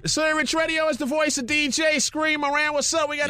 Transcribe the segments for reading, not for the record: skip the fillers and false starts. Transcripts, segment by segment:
Sir Rich Radio is the voice of DJ Scream. Moran, what's up? We got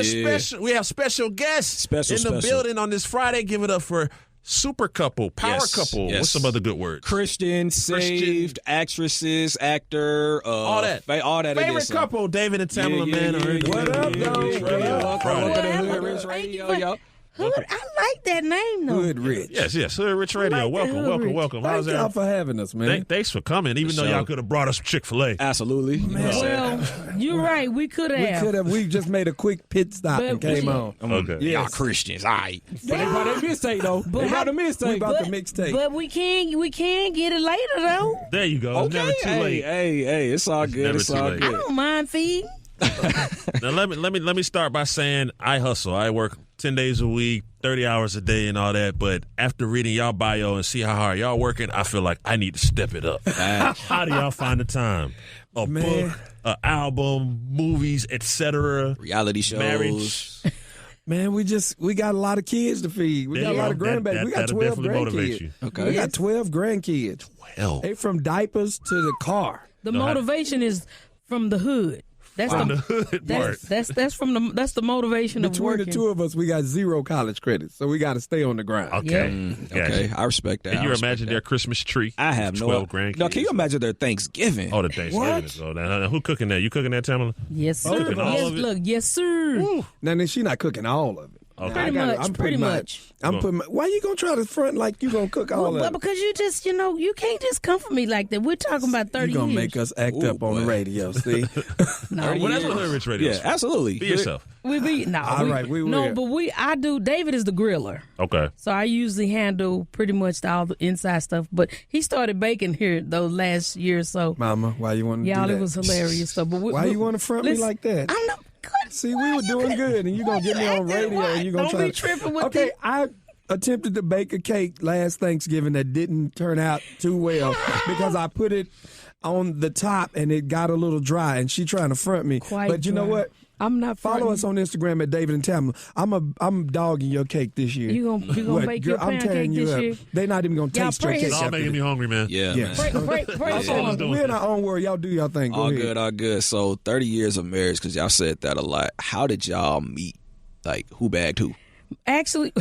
we have special guests in the building on this Friday. Give it up for super couple, power couple. Yes. What's some other good words? Christian, saved, actresses, actor, all that. Favorite couple, David and Tamela Mann. What up, though? Welcome to Hood Rich Radio, yo. Hood, I like that name, though. Hood Rich. Yes, Hood Rich Radio. Welcome. Thank y'all for having us, man. Thanks for coming, even though y'all could have brought us Chick-fil-A. Absolutely. Well, you're right. We could have. We just made a quick pit stop and came on. Okay. Yes. Y'all Christians, all right. But they brought that mixtape, though. We brought the mixtape. But we can get it later, though. There you go. It's never too late. Hey, it's all good. It's all good. I don't mind feeding. Now let me start by saying I hustle. I work 10 days a week, 30 hours a day and all that, but after reading y'all bio and see how hard y'all working, I feel like I need to step it up. How do y'all find the time? A book, an album, movies, etc. Reality shows. Marriage. Man, we got a lot of kids to feed. We got a lot of grandbabies. We got 12 grandkids. Okay. We got 12 grandkids. 12. They from diapers to the car. The motivation is from the hood. That's the hood part. That's the motivation of working. Between the two of us, we got 0 college credits, so we got to stay on the grind. Okay. Okay, I respect that. Can you imagine their Christmas tree? I have 12 grandkids. No, can you imagine their Thanksgiving? Oh, the Thanksgiving. Now, who cooking that? You cooking that, Tamela? Yes, sir. Cooking all of it? Look, yes, sir. Ooh. Now, she's not cooking all of it. Okay. Pretty much. Why you gonna try to front like you gonna cook all of it? Well, because you just, you can't just come for me like that. We're talking about 30 years. You gonna make us act up on the radio, see? No, well, that's what Hood Rich Radio is. Yeah, absolutely. Be yourself. All right, we will. No, but I do. David is the griller. Okay. So I usually handle pretty much all the inside stuff. But he started baking here those last year or so. Mama, why you want to do that? Y'all, it was hilarious. So, but why you want to front me like that? I'm not good. See, we were doing good, and you gonna get me on radio, and you gonna Don't be tripping with Okay, I attempted to bake a cake last Thanksgiving that didn't turn out too well because I put it on the top and it got a little dry, and she trying to front me. But you know what? I'm not fronting. Follow us on Instagram at David and Tamela. I'm dogging your cake this year. You gonna bake your pancake this year? They're not even gonna taste your cake. It's all making me hungry, man. Yeah, man. Break We're in our own world. Y'all do y'all thing. Go ahead. All good. So 30 years of marriage, because y'all said that a lot. How did y'all meet? Like, who bagged who? Actually,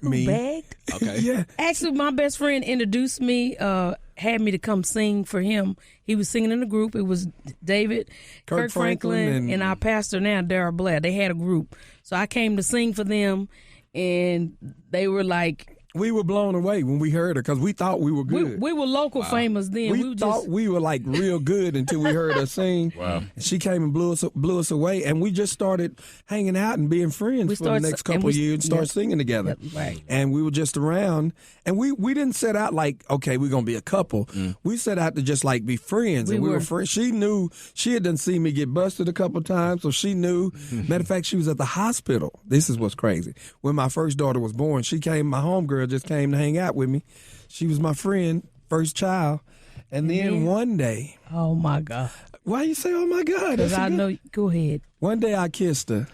Me. Bagged? Okay. Yeah. Actually, my best friend introduced me, had me to come sing for him. He was singing in the group. It was David, Kirk Franklin, and our pastor now, Darryl Blair. They had a group. So I came to sing for them, and they were like... We were blown away when we heard her because we thought we were good. We were local famous then. We thought we were like real good until we heard her sing. Wow. And she came and blew us away, and we just started hanging out and being friends for the next couple of years and started singing together. Right. And we were just around, and we didn't set out like, okay, we're going to be a couple. We set out to just like be friends, and we were friends. She knew, she had done seen me get busted a couple of times, so she knew. Matter of fact, she was at the hospital. This is what's crazy. When my first daughter was born, she came, my homegirl just came to hang out with me. She was my friend, first child. And then one day... Oh, my God. Why you say, oh, my God? Because I know... Go ahead. One day I kissed her.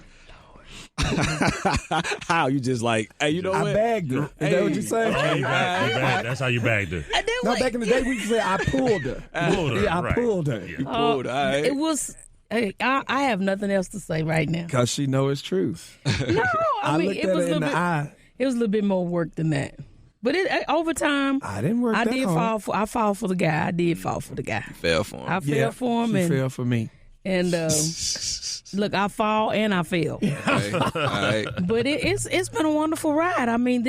How? You just like, hey, you know what? I bagged her. Is that what you say? Okay, that's how you bagged her. No, back in the day, we used to say, I pulled her. I pulled her. You pulled her. Right. It was... Hey, I have nothing else to say right now. Because she know it's truth. No, I mean, looked it at was her in the eye. It was a little bit more work than that. But over time, I didn't work that hard. I fall for the guy. I did fall for the guy. Fell for him. I fell for him. She fell for me. And look, I fall and I fail. Okay. All right. But it's been a wonderful ride. I mean,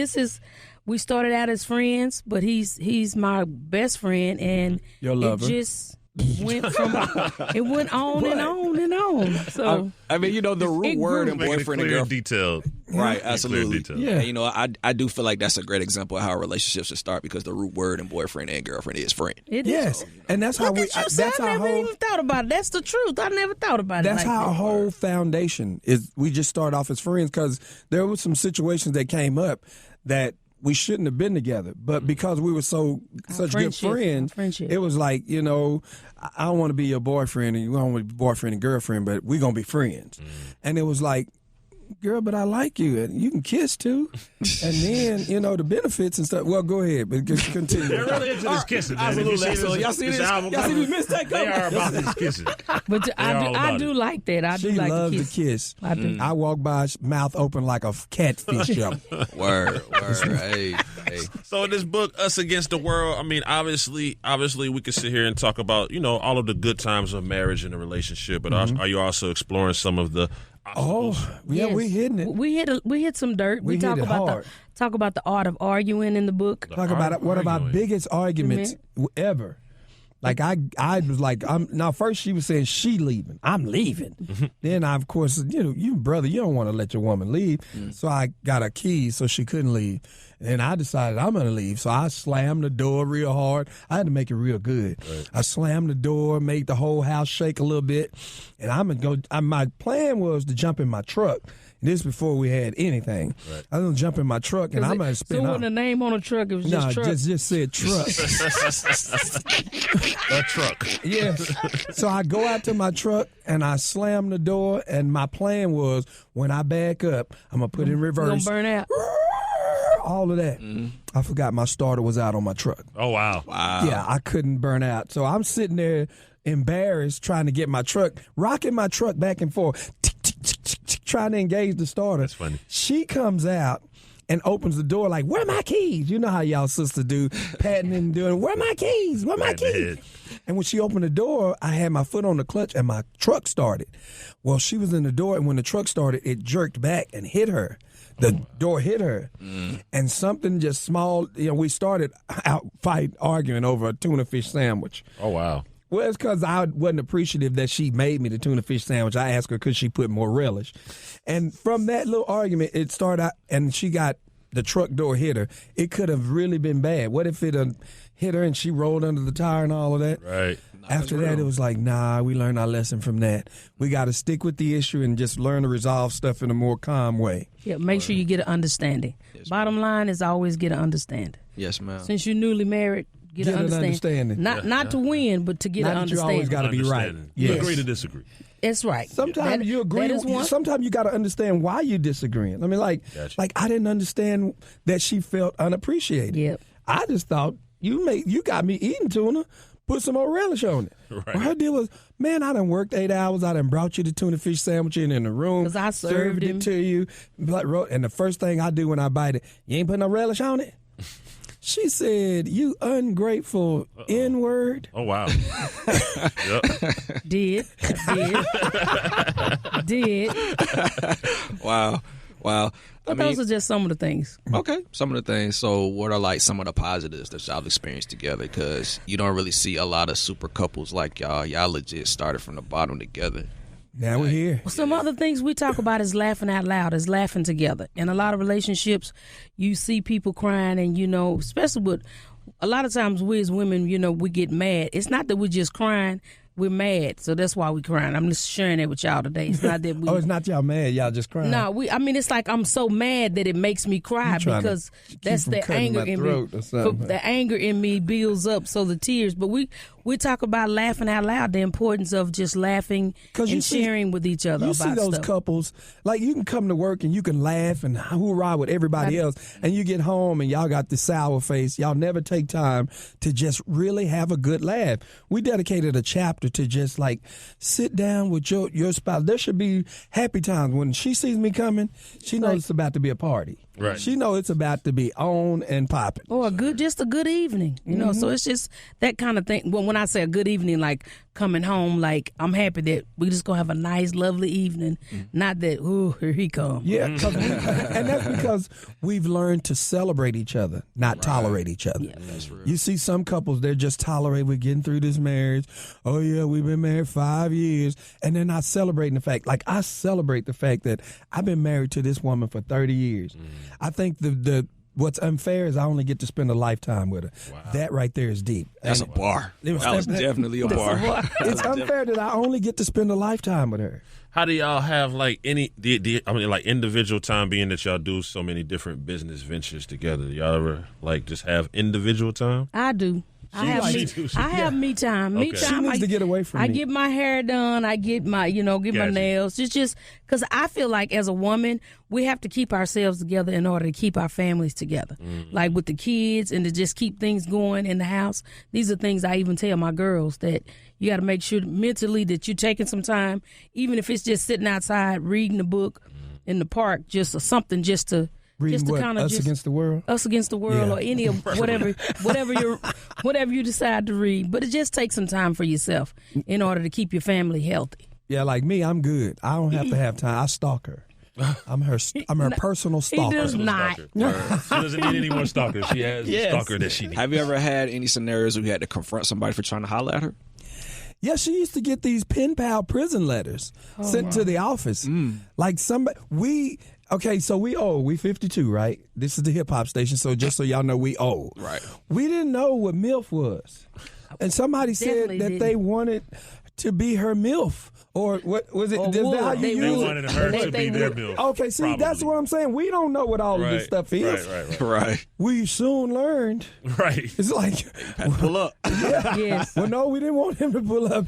we started out as friends, but he's my best friend, and your lover. It just went on and on and on. So I mean, the root word in boyfriend and girlfriend. Detailed. Right, absolutely. Yeah. And, I do feel like that's a great example of how a relationship should start because the root word in boyfriend and girlfriend is friend. Yes, and that's how we. That's I never even thought about it. That's the truth. I never thought about it. That's how our whole foundation is. We just start off as friends because there were some situations that came up that we shouldn't have been together, but because we were such good friends, it was like, I don't want to be your boyfriend and you don't want to be boyfriend and girlfriend, but we're going to be friends. And it was like, girl, but I like you, and you can kiss too. And then, the benefits and stuff. Well, go ahead, but just continue. They're really into this kissing, man. Absolutely. So y'all see this? Y'all see this mistake? They are about this kissing. But I do like that. I do like loves to the kiss. I do. I walk by, mouth open like a catfish. Word. Hey. So in this book, Us Against the World, I mean, obviously, we could sit here and talk about, all of the good times of marriage and a relationship, but are you also exploring some of the obstacles? Oh, yeah, Yes. we hitting it. We hit some dirt. We talk hit it about hard. talk about the art of arguing in the book. Talk about one of our biggest arguments ever. Like I was like, now first she was saying she leaving, I'm leaving. Then I, of course, you brother, you don't want to let your woman leave. So I got a key so she couldn't leave. And I decided I'm gonna leave. So I slammed the door real hard. I had to make it real good. Right. I slammed the door, made the whole house shake a little bit, and I'm gonna go. My plan was to jump in my truck. This before we had anything. Right. I was gonna jump in my truck and I'm gonna spin out. So out. when the name on the truck, it was just truck. just said truck. A truck. Yeah. So I go out to my truck and I slam the door, and my plan was when I back up, I'm gonna put it in reverse. Gonna burn out. All of that. I forgot my starter was out on my truck. Oh wow. Yeah, I couldn't burn out. So I'm sitting there embarrassed trying to get my truck, rocking my truck back and forth, trying to engage the starter. That's funny. She comes out and opens the door like, where are my keys? You know how y'all sisters do, patting and doing, where are my keys? Where are my keys? And when she opened the door, I had my foot on the clutch and my truck started. Well, she was in the door, and when the truck started, it jerked back and hit her. The door hit her, and something just small, we started out arguing over a tuna fish sandwich. Oh, wow. Well, it's because I wasn't appreciative that she made me the tuna fish sandwich. I asked her could she put more relish. And from that little argument, it started out, and she got the truck door hit her. It could have really been bad. What if it hit her and she rolled under the tire and all of that? Right. After that, it was like, nah, we learned our lesson from that. We got to stick with the issue and just learn to resolve stuff in a more calm way. Yeah, make sure you get an understanding. Yes, Bottom line is always get an understanding. Yes, ma'am. Since you're newly married, get an understanding. Not to win, but to get an understanding. You always got to be right. You agree to disagree. That's right. Sometimes you agree. Sometimes you got to understand why you're disagreeing. I mean, like I didn't understand that she felt unappreciated. Yep. I just thought you got me eating tuna. Put some more relish on it. Right. Well, her deal was, man, I done worked 8 hours. I done brought you the tuna fish sandwich in the room. Because I served it to you. And the first thing I do when I bite it, you ain't put no relish on it? She said, you ungrateful N-word. Oh, wow. Did. Wow. But those are just some of the things. Okay, some of the things. So what are like some of the positives that y'all experienced together? Because you don't really see a lot of super couples like y'all. Y'all legit started from the bottom together. Now we're here. Well, some other things we talk about is laughing out loud, is laughing together. In a lot of relationships, you see people crying and, especially with a lot of times we as women, we get mad. It's not that we're just crying. We're mad, so that's why we crying. I'm just sharing it with y'all today. It's not that we. Oh, it's not y'all mad. Y'all just crying. No, it's like I'm so mad that it makes me cry because that's the anger in me. The anger in me builds up, so the tears. But we talk about laughing out loud, the importance of just laughing and sharing with each other. You see those couples, like you can come to work and you can laugh and hoorah with everybody else, and you get home and y'all got this sour face. Y'all never take time to just really have a good laugh. We dedicated a chapter to just like sit down with your spouse. There should be happy times when she sees me coming. She knows it's about to be a party. Right. She knows it's about to be on and popping. Or just a good evening, So it's just that kind of thing. Well, when I say a good evening, like coming home, like I'm happy that we just gonna have a nice, lovely evening. Not that, here he comes. Yeah, and that's because we've learned to celebrate each other, not tolerate each other. Yeah, that's real. You see some couples, they're just tolerate. We're getting through this marriage. Oh yeah, we've been married 5 years, and they're not celebrating the fact. Like I celebrate the fact that I've been married to this woman for 30 years. I think what's unfair is I only get to spend a lifetime with her. Wow. That right there is deep. That's a bar. That was definitely a bar. It's unfair that I only get to spend a lifetime with her. How do y'all have like like individual time, being that y'all do so many different business ventures together? Y'all ever like just have individual time? I do. I have me time. Me time. She needs to get away from me. I get my hair done. I get my, my nails. It's just because I feel like as a woman, we have to keep ourselves together in order to keep our families together. Like with the kids and to just keep things going in the house. These are things I even tell my girls that you got to make sure mentally that you're taking some time, even if it's just sitting outside reading a book in the park, just or something just to. Reading just to kind of Us Against the World? Us Against the World, or any of whatever you decide to read. But it just takes some time for yourself in order to keep your family healthy. Yeah, like me, I'm good. I don't have to have time. I stalk her. I'm her personal stalker. He does not. She doesn't need any more stalkers. She has a stalker that she needs. Have you ever had any scenarios where you had to confront somebody for trying to holler at her? Yeah, she used to get these pen pal prison letters sent to the office. Like somebody, okay, so we old. We 52, right? This is the hip hop station, so just so y'all know, we old. Right. We didn't know what MILF was, and somebody said that they wanted to be her MILF. Or what was it? Is that how you use it? They wanted her to be their MILF. Okay, see, that's what I'm saying. We don't know what all of this stuff is. Right. We soon learned. Right. It's like pull up. Yes. Well, no, we didn't want him to pull up.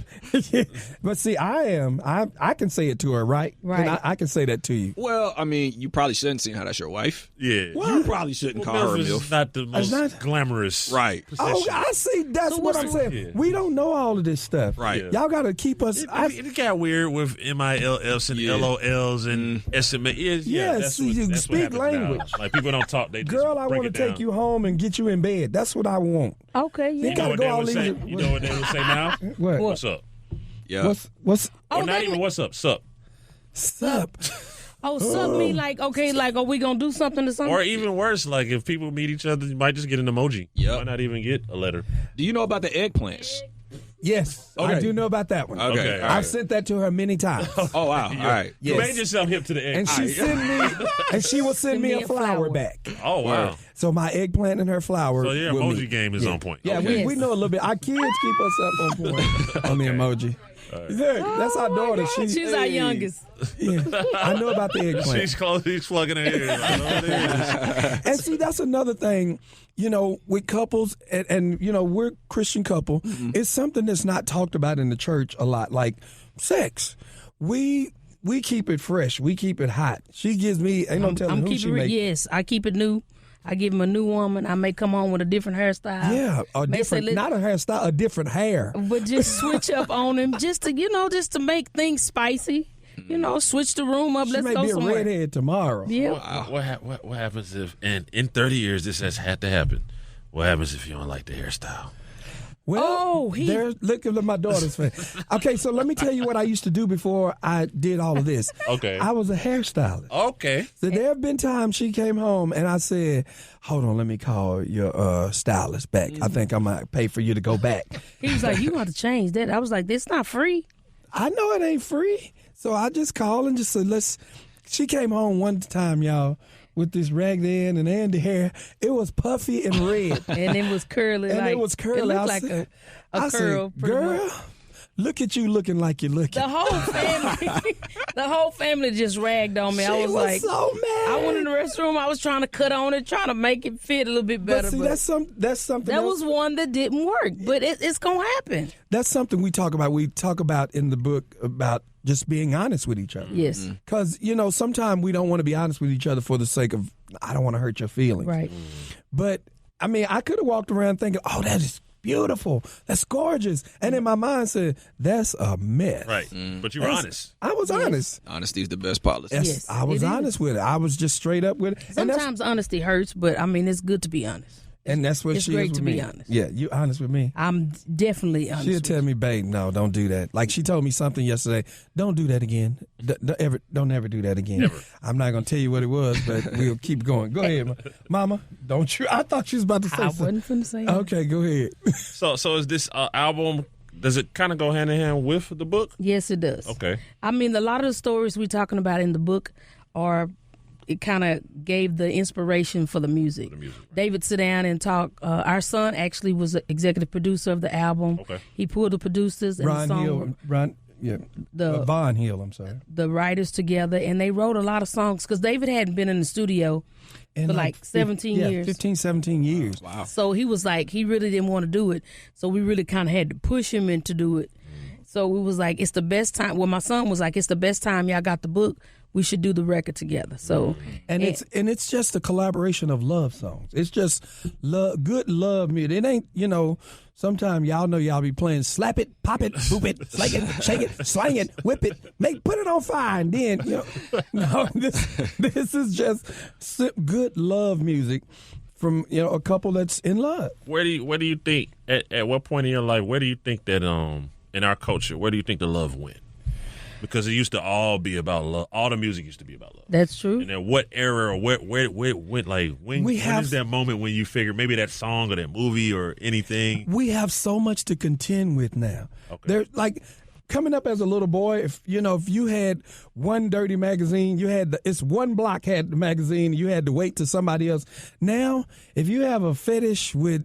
But see, I can say it to her, right? Right. I can say that to you. Well, I mean, you probably shouldn't see how that's your wife. Yeah. You probably shouldn't call her MILF MILF. is not the most glamorous. Right. Oh, I see. That's what I'm saying. Yeah. We don't know all of this stuff. Right. Y'all got to keep us. It got weird with MILFs and LOLs and SMA. Yes, you speak language. Like people don't talk. They Girl, just I want to take you home and get you in bed. That's what I want. Okay, yeah. You know what they would say? You know what they would say now? What? What's up? Yeah. What's Or not even what's up. Sup. sup? Oh, sup me like, okay, like, are we going to do something or something? Or even worse, like if people meet each other, you might just get an emoji. Yep. You might not even get a letter. Do you know about the eggplants? Yes, Okay. I do know about that one. Okay. Okay. All I've right. sent that to her many times. Oh, wow. All right. You Yes. made yourself hip to the egg. And she sent me, and she will send me a flower back. Oh, wow. So my eggplant and her flower. So your will emoji meet. game is on point. Yeah, Okay. we know a little bit. Our kids keep us up on point on the emoji. Yeah, that's our daughter. She's our youngest. Yeah, I know about the eggplant. She's close. He's plugging her ears. I know what it is. And see, that's another thing, with couples, and we're a Christian couple. It's something that's not talked about in the church a lot, like sex. We keep it fresh. We keep it hot. She gives me, ain't no telling who she makes. Yes, I keep it new. I give him a new woman. I may come home with a different hairstyle. Yeah, not a hairstyle, a different hair. But just switch up on him, just to make things spicy. Switch the room up. She Let's may go be somewhere. a redhead tomorrow. Yeah. What happens if, and in 30 years this has had to happen, what happens if you don't like the hairstyle? Well, look at my daughter's face. Okay, so let me tell you what I used to do before I did all of this. Okay. I was a hairstylist. Okay. So there have been times she came home and I said, hold on, let me call your stylist back. I think I might pay for you to go back. He was like, you got to change that. I was like, it's not free. I know it ain't free. So I just called and just said, she came home one time, y'all, with this ragged end and Andy hair. It was puffy and red. And it was curly. And it was curly. It looked like a curl. Said, girl, look at you looking like you're looking. The whole family just ragged on me. She I was like, so mad. I went in the restroom. I was trying to cut on it, trying to make it fit a little bit better. But see, that's something. That was one that didn't work, but it's gonna happen. That's something we talk about. We talk about in the book about just being honest with each other. Yes. Because, sometimes we don't want to be honest with each other for the sake of, I don't want to hurt your feelings. Right. But, I mean, I could have walked around thinking, oh, that is beautiful. That's gorgeous. And in my mind said, that's a mess. Right. But you were honest. I was honest. Honesty is the best policy. Yes, I was honest with it. I was just straight up with it. Sometimes honesty hurts, but, I mean, it's good to be honest. And that's what it's she great is with to me. be honest. Yeah, you honest with me. I'm definitely honest. She'll tell me, babe, no, don't do that. Like she told me something yesterday. Don't do that again. Don't ever do that again. Never. I'm not gonna tell you what it was, but we'll keep going. Go ahead, Mama. Don't you? I thought she was about to say I something. wasn't finna say that. Okay, go ahead. So is this album? Does it kind of go hand in hand with the book? Yes, it does. Okay. I mean, a lot of the stories we're talking about in the book are. It kind of gave the inspiration for the music. Right. David sit down and talk. Our son actually was the executive producer of the album. Okay. He pulled the producers and Ron the song. Hill. Ron. Vaughn Hill, I'm sorry. The writers together, and they wrote a lot of songs because David hadn't been in the studio for like 17 years. 15, 17 years. Wow. So he was like, he really didn't want to do it. So we really kind of had to push him into do it. So it was like, it's the best time. Well, my son was like, it's the best time y'all got the book. We should do the record together. So and it's just a collaboration of love songs. It's just good love music. It ain't, sometimes y'all be playing slap it, pop it, boop it, slake it, shake it, slang it, whip it, put it on fire, and then no, this is just good love music from a couple that's in love. Where do you think at what point in your life, where do you think that in our culture, where do you think the love went? Because it used to all be about love. All the music used to be about love. That's true. And then what era or where it went? Like when is that moment when you figure maybe that song or that movie or anything? We have so much to contend with now. Okay. There's like coming up as a little boy. If you had one dirty magazine, it's one block had the magazine. You had to wait till somebody else. Now, if you have a fetish with,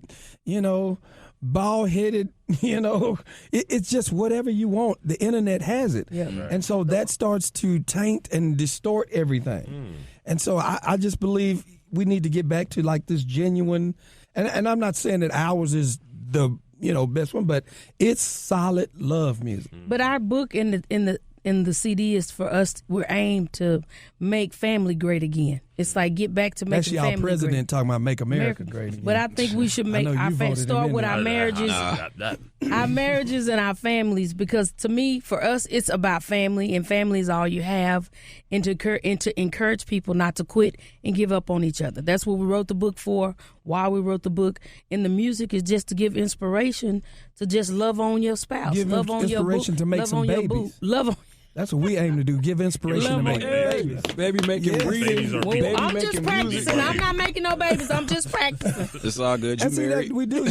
bald-headed, it's just whatever you want. The internet has it. Yeah. Right. And so that starts to taint and distort everything. And so I just believe we need to get back to like this genuine, and I'm not saying that ours is the best one, but it's solid love music. But our book in the CD is for us. We're aimed to make family great again. It's like get back to making family great. That's y'all president talking about make America great again. But I think we should make start with our marriages, our marriages and our families, because to me, for us, it's about family, and family is all you have, and to encourage people not to quit and give up on each other. That's what we wrote the book for, why we wrote the book. And the music is just to give inspiration to just love on your spouse, love on your boo, to make love some on babies. your boo, love on. That's what we aim to do, give inspiration to make babies. Baby making breeding. I'm just practicing. I'm not making no babies. I'm just practicing. It's all good. You And see, married. that we do.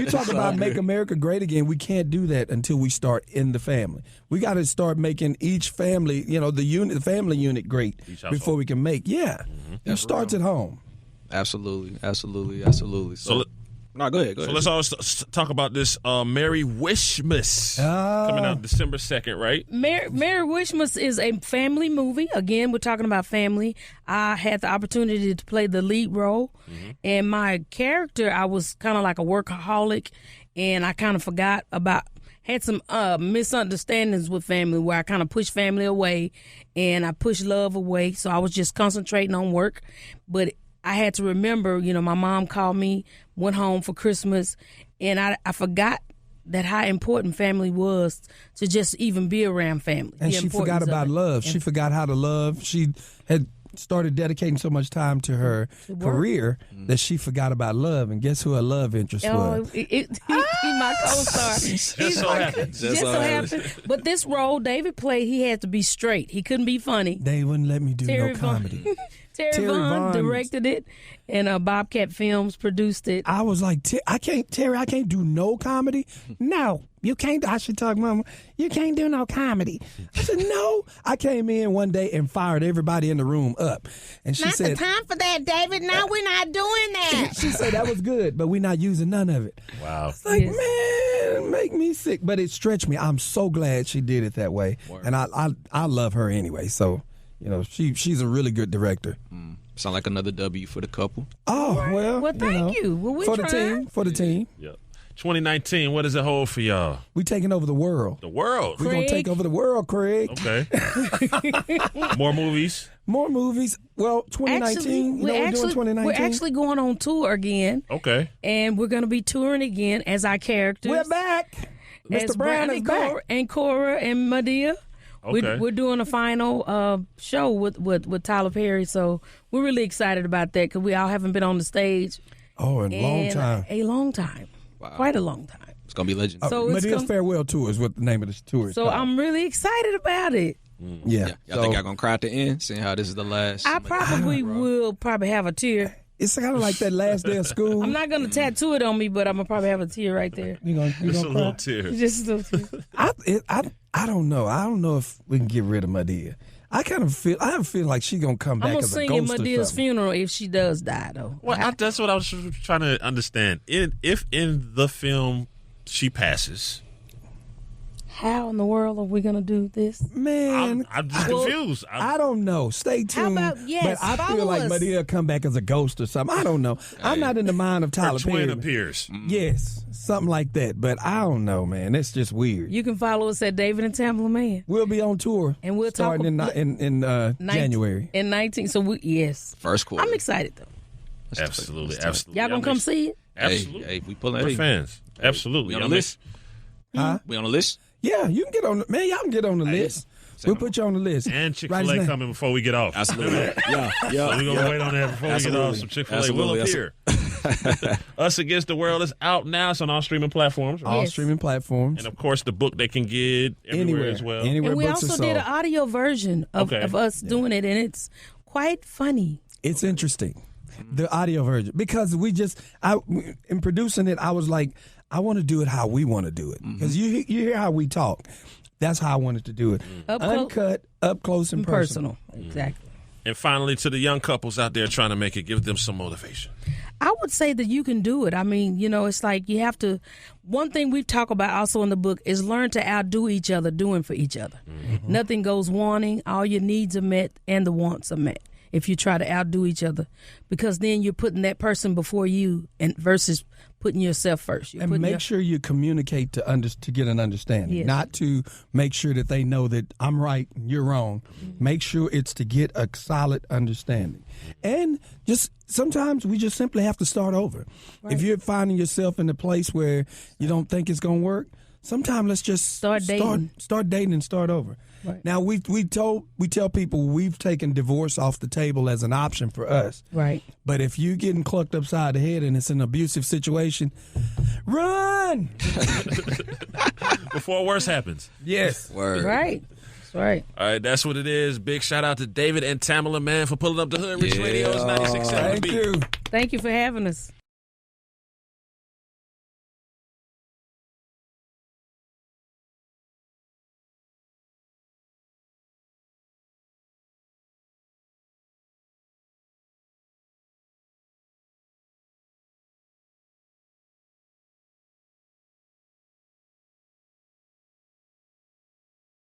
You talk about make America great again. We can't do that until we start in the family. We got to start making each family, the family unit great before we can make. Yeah, it starts at home. Absolutely. So No, go ahead. So let's always talk about this Merry Wishmas coming out December 2nd, right? Merry Wishmas is a family movie. Again, we're talking about family. I had the opportunity to play the lead role, and my character, I was kind of like a workaholic, and I kind of had some misunderstandings with family where I kind of pushed family away, and I pushed love away, so I was just concentrating on work. But I had to remember, my mom called me, went home for Christmas, and I forgot that how important family was to just even be around family. And she forgot about love. She forgot how to love. She had started dedicating so much time to her career that she forgot about love. And guess who her love interest was? He's my co-star. Just so happened. But this role David played, he had to be straight. He couldn't be funny. They wouldn't let me do Terri no comedy. Terri Vaughn directed it, and Bobcat Films produced it. I was like, I can't do no comedy. No, you can't. I should talk, Mama. You can't do no comedy. I said, no. I came in one day and fired everybody in the room up. And she said, not the time for that, David. No, we're not doing that. She said, that was good, but we're not using none of it. Wow. It's like, man, make me sick. But it stretched me. I'm so glad she did it that way. Word. And I love her anyway, so... she's a really good director. Sound like another W for the couple. Oh, well, thank you. Well, we for the team. Yep. 2019, what does it hold for y'all? We taking over the world. The world? We're going to take over the world, Craig. Okay. More movies? More movies. Well, 2019, we're doing 2019. We're actually going on tour again. Okay. And we're going to be touring again as our characters. We're back. Mr. Brown is back. And Cora and Madea. Okay. We're doing a final show with Tyler Perry, so we're really excited about that because we all haven't been on the stage. Oh, a long time. Wow. Quite a long time. It's going to be legendary. So Medea's Farewell Tour is what the name of this tour is So called. I'm really excited about it. Yeah. Y'all think y'all going to cry at the end, seeing how this is the last? I probably will have a tear. It's kind of like that last day of school. I'm not going to tattoo it on me, but I'm going to probably have a tear right there. You gonna Just a cry? little tear. Just a little tear. I don't know. I don't know if we can get rid of Madea. I have a feeling like she's going to come back as a ghost or something. I'm going to sing at Medea's funeral if she does die, though. Well, that's what I was trying to understand. If in the film she passes, How in the world are we going to do this? Man, I'm just confused. I don't know. Stay tuned. How about, yes, but I feel follow like us. Madea come back as a ghost or something. I don't know. I'm not in the mind of Tyler Her twin Perry. appears. Yes, something like that. But I don't know, man. It's just weird. You can follow us at David and Tamela Mann. We'll be on tour, And we'll talk starting in January. In 19. So, yes. First quarter. I'm excited, though. Absolutely. Y'all going to come see it? Absolutely. Hey, we pulling. We're fans. Absolutely. We on the list? Huh? We on the list? Yeah, you can get on. Man, y'all can get on the list. We'll put you on the list. And Write his Chick-fil-A name. coming before we get off. Absolutely. yeah. So we're going to wait on that before we get off. Some Chick-fil-A will appear. Us Against the World is out now. It's on all streaming platforms. All Yes. streaming platforms. And, of course, the book they can get everywhere as well. Anywhere And we books are also did an sold. audio version of us doing it, and it's quite funny. It's interesting, the audio version, because in producing it, I was like, I want to do it how we want to do it, because you hear how we talk. That's how I wanted to do it. Uncut, up close, and personal. Exactly. And finally, to the young couples out there trying to make it, give them some motivation. I would say that you can do it. I mean, it's like you have to. One thing we talk about also in the book is learn to outdo each other, doing for each other. Mm-hmm. Nothing goes wanting. All your needs are met and the wants are met if you try to outdo each other, because then you're putting that person before you and versus putting yourself first. And make sure you communicate to get an understanding, Yes. not to make sure that they know that I'm right, you're wrong. Mm-hmm. Make sure it's to get a solid understanding. And just sometimes we just simply have to start over. Right. If you're finding yourself in a place where you don't think it's going to work, sometimes let's just start dating and start over. Right. Now we tell people we've taken divorce off the table as an option for us. Right. But if you getting clucked upside the head and it's an abusive situation, run before worse happens. Yes. Word. Right. That's right. All right, that's what it is. Big shout out to David and Tamela Mann for pulling up the Hood Rich Radio. It's 96.7. Thank you. Thank you for having us.